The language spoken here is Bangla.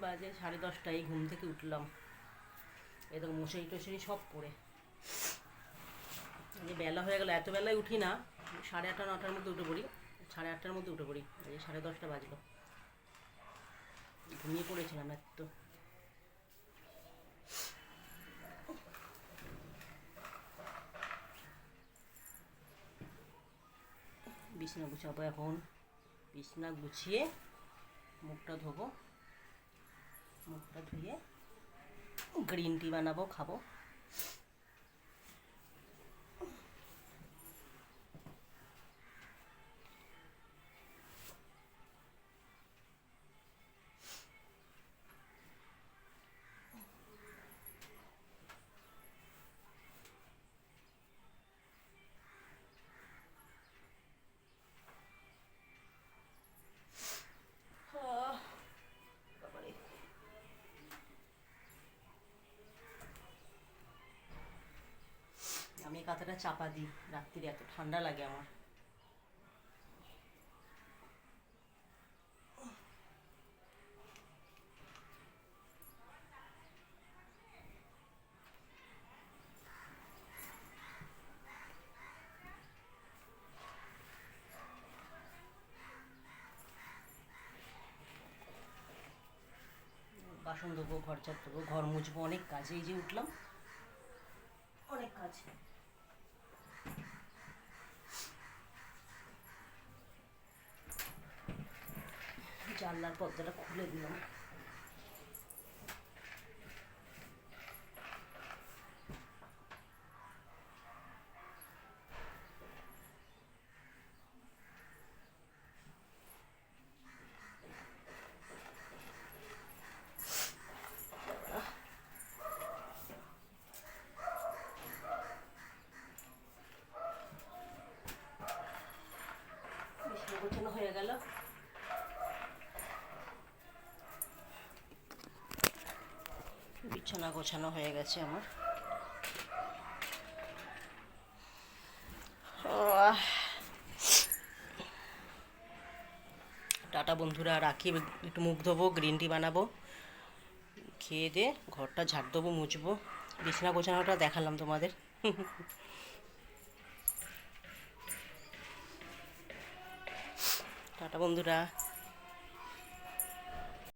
বাজে 10:30, এই ঘুম থেকে উঠলাম। এই দেখো মশারি টশারি সব পড়ে, এই বেলা হয়ে গেল। এত বেলায় উঠি না, 8:30 9টার মধ্যে উঠে পড়ি, 8:30টার মধ্যে উঠে পড়ি। এই 10:30 বাজলো, ঘুমিয়ে পড়েছিলাম এত। বিছনা গুছাবো এখন, বিছনা গুছিয়ে মুখটা ধোবো, মুখটা ধুয়ে গ্রিন টি বানাবো, খাবো। আমি কাঁথাটা চাপা দিই রাত্রিরে, এত ঠান্ডা লাগে আমার। বাসন ধোবো, ঘর ঝাড় দেবো, ঘর মুছবো, অনেক কাজ। এই যে উঠলাম, অনেক কাজ। জানলার পর্দাটা খুলে দিলাম। গোছানো হয়ে গেল। বিছানা গোছানো হয়ে গেছে আমার। টাটা বন্ধুরা, রাখি। একটু মুখ ধোবো, গ্রিন টি বানাবো, খেয়ে দিয়ে ঘরটা ঝাড় দেবো, মুছবো। বিছানা গোছানোটা দেখালাম তোমাদের। টাটা বন্ধুরা।